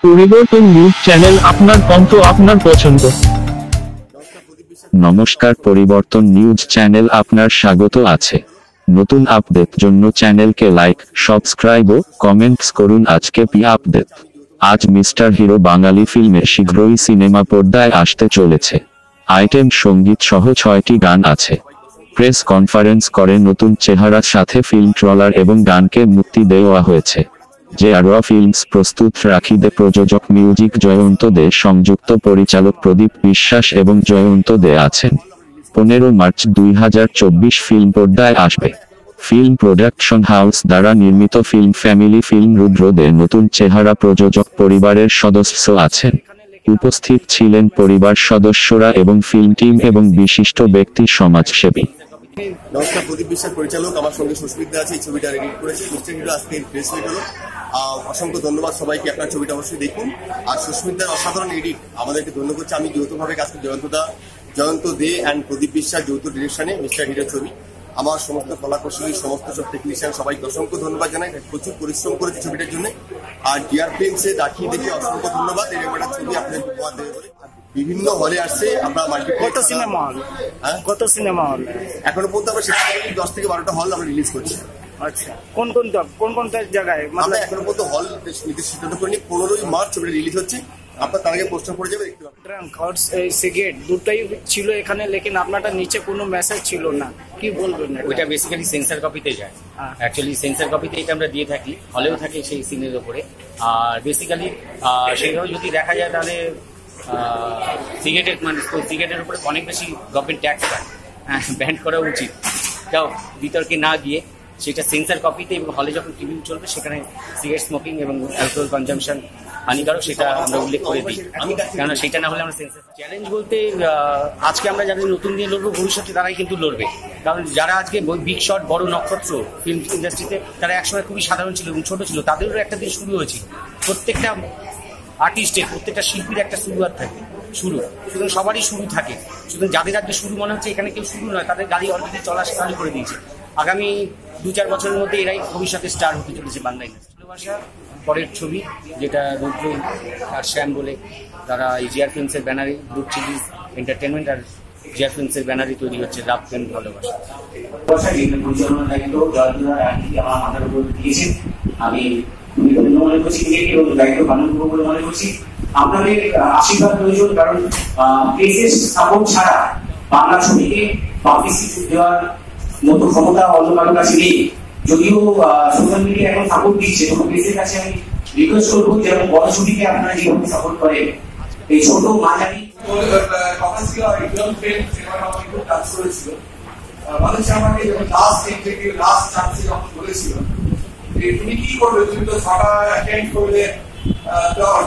পরিবর্তন news channel, আপনার কণ্ঠ, আপনার পছন্দ। নমস্কার, পরিবর্তন নিউজ চ্যানেল আপনার স্বাগত আছে। নতুন আপডেট জন্য চ্যানেলকে লাইক, সাবস্ক্রাইব ও কমেন্টস করুন। আজকে পি আপডেট। আজ মিস্টার হিরো বাঙালি ফিল্মে শীঘ্রই সিনেমা পর্দায় আসতে চলেছে। আইটেম সঙ্গীত সহ 6টি গান আছে। প্রেস কনফারেন্স করে নতুন চেহারার সাথে ফিল্ম ট্রলার এবং গানকে মুক্তি দেওয়া হয়েছে। যে আরোয়া ফিল্মস প্রস্তুত রাখিদে প্রযোজক মিউজিক জয়ন্ত দে, সংযুক্ত পরিচালক প্রদীপ বিশ্বাস এবং জয়ন্ত দে আছেন। 15 মার্চ 2024 ফিল্ম পর্দায় আসবে। ফিল্ম প্রোডাকশন হাউস দ্বারা নির্মিত ফিল্ম ফ্যামিলি ফিল্ম রুদ্র দে নতুন চেহারা প্রযোজক পরিবারের সদস্য আছেন। উপস্থিত ছিলেন পরিবার সদস্যরা এবং ফিল্ম টিম এবং বিশিষ্ট ব্যক্তি, সমাজসেবী। নমস্কার, প্রদীপ বিশ্বাস পরিচালক, আমার সঙ্গে সুস্মিতা আছে। এই ছবিটা এডিট করেছে মিস্টার হিরো। আজকে প্রেস মিট হলো। অসংখ্য ধন্যবাদ সবাইকে। আপনার ছবিটা অবশ্যই দেখুন। আর সুস্মিতার অসাধারণ এডিট আমাদেরকে ধন্য করছে। আমি যৌথভাবে আজকে জয়ন্ত দে অ্যান্ড প্রদীপ বিশ্বাস যৌথ ডিরেকশনে মিস্টার হিরো ছবি। আমার সমস্ত কলাকৌশলী, সমস্ত সব টেকনিশিয়ান, সবাইকে অসংখ্য ধন্যবাদ জানাই। প্রচুর পরিশ্রম করেছে ছবিটার জন্য। আর ডিআর ফিল্মসে রাখিয়ে দেখে অসংখ্য ধন্যবাদ। এরকম একটা ছবি আপনাদের উপহার দেবে বলে। বিভিন্ন হলে আসছে। আমরা কত সিনেমা হল? কত সিনেমা হল এখনো পর্যন্ত আমরা 10 থেকে 12টা হল আমরা রিলিজ করছি। আচ্ছা, কোন কোন জায়গায়? আমরা এখনো পর্যন্ত হল সিদ্ধান্ত করিনি। 15ই মার্চ ছবিটা রিলিজ হচ্ছে। আপনার তার আগে পোস্টার পড়ে যাবে, দেখতে পাবেন। সিগারেট দুটাই ছিল এখানে, লেকিন আপনারটা নিচে কোনো মেসেজ ছিল না, কি বলবেন? ওইটা বেসিক্যালি সেন্সর কপিতে যায়। অ্যাকচুয়ালি সেন্সর কপিতে এটা আমরা দিয়ে থাকি, হলেও থাকে সেই সিনের ওপরে। আর বেসিক্যালি সেইভাবে যদি দেখা যায় তাহলে সিগারেটের সিগারেটের উপরে অনেক বেশি গভর্নমেন্ট ট্যাক্স পায়, ব্যান্ড করা উচিত। তাও বিতর্কে না গিয়ে সেটা সেন্সর কপিতে এবং হলে যখন টিভি চলবে সেখানে সিগারেট স্মোকিং এবং অ্যালকোহল কনজামশন হানিকারক, সেটা আমরা উল্লেখ করে দিই। কেননা সেটা না হলে আমরা সেন্সর। চ্যালেঞ্জ বলতে আজকে আমরা যাদের নতুন দিয়ে লড়বো, ভবিষ্যতে তারাই কিন্তু লড়বে। কারণ যারা আজকে বিগ শট, বড় নক্ষত্র ফিল্ম ইন্ডাস্ট্রিতে, তারা একসময় খুবই সাধারণ ছিল এবং ছোট ছিল। তাদেরও একটা দিন শুরু হয়েছিল। প্রত্যেকটা আর্টিস্টের, প্রত্যেকটা শিল্পীর একটা শুরুয়াত থাকে, সুতরাং সবারই শুরু থাকে। সুতরাং যাদের আজকে শুরু মনে হচ্ছে এখানে কেউ শুরু নয়, তাদের গাড়ি অলরেডি চলা চালু করে দিয়েছে। আগামী 2-4 বছরের মধ্যে এরাই ভবিষ্যতে স্টার হতে চলেছে বাংলা ইন্ডাস্ট্রি। ভালোবাসা পরের ছবি, যেটা রুদ্র আর শ্যাম বলে, তারা এই জিআর ফিল্মসের ব্যানারে, গ্রুপ চিলিজ এন্টারটেনমেন্ট আর জিআর ফিল্মসের ব্যানারে তৈরি হচ্ছে রাব প্রেম ভালোবাসা। পরিচালনার দায়িত্ব আমার মাথার উপর দিয়েছেন। আমি মনে করছি দায়িত্ব পালন করবো বলে মনে করছি। আপনাদের আশীর্বাদ প্রয়োজন, কারণ প্রেসের সাপোর্ট ছাড়া বাংলা ছবিকে পাবলিসিটি দেওয়ার মতো ক্ষমতা অন্য কারোর কাছে নেই। যদিও সোশ্যাল মিডিয়া এখন সাপোর্ট দিচ্ছে, তখন প্রেসের কাছে আমি রিকোয়েস্ট করবো যেমন বড় ছবিকে আপনারা যেভাবে সাপোর্ট করেন, এই ছোট মাঝারি কথা ছিল কাজ করেছিল। মানুষ আমাকে লাস্ট ইন্টারভিউ, লাস্ট চান্সে যখন বলেছিল তুমি কি করবে, তুমি তো 6টা অ্যাটেন্ড করলে,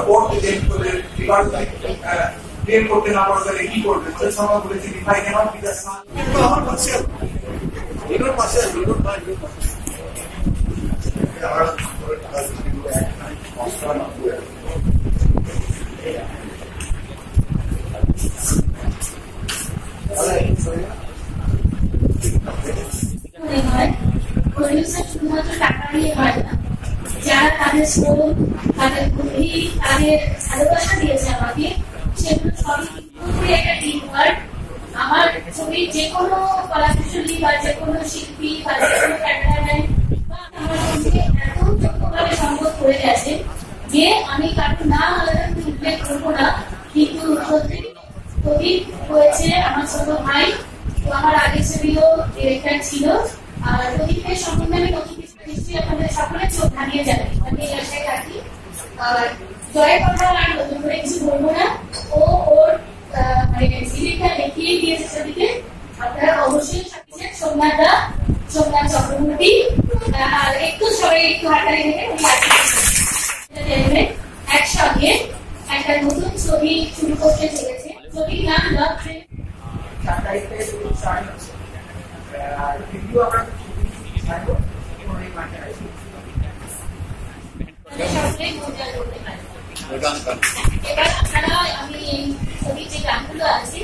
কোর্ট অ্যাটেন্ড করলে, ক্লিয়ার করতে না পারো, তাহলে কি করবে? সেই সময় বলেছি ভাই কেন বিকাশ আমার পাশে এগুলোর পাশে শুধুমাত্র টাকা নিয়ে হয় না, যারা তাদের শ্রম, তাদের বুদ্ধি, তাদের ভালোবাসা দিয়েছে আমাকে, সেগুলো সবই একটা টিম ওয়ার্ক। আমার ছবির যে কোনো কলাকুশলী বা যে কোনো শিল্পী বা যে কোনো ক্যামেরাম্যান আমার সঙ্গে এত যোগ্যভাবে সংযোগ করে গেছে যে আমি কারণ না আলাদা উল্লেখ করবো না। কিন্তু প্রদীপ হয়েছে আমার ছোট ভাই, তো আমার আগের ছবিও ডিরেক্টর ছিল। আর প্রদীপের সম্বন্ধে আমি নতুন কিছু নিশ্চয়ই আপনাদের সকলের চোখ ধানিয়ে যাবে, আমি এই আশায় থাকি। আর জয়ের কথা আর নতুন করে কিছু বলবো না, ও ওর মানে সিরিজটা দেখিয়ে দিয়েছে ছবিতে। আপনারা অবশ্যই সাথে সোমনাথ চক্রবর্তী, আর একটু সবাই একটু হাতারি দেখে একসঙ্গে একটা নতুন ছবি শুরু করতে চলেছে। ছবির নাম লাভ প্রেম। 4 তারিখ থেকে শুরু স্টার্ট হচ্ছে। আর ভিডিও আমরা থাকবো এবং এই মাঠে আসবো। এবার আপনারা, আমি এই ছবির যে গানগুলো আছে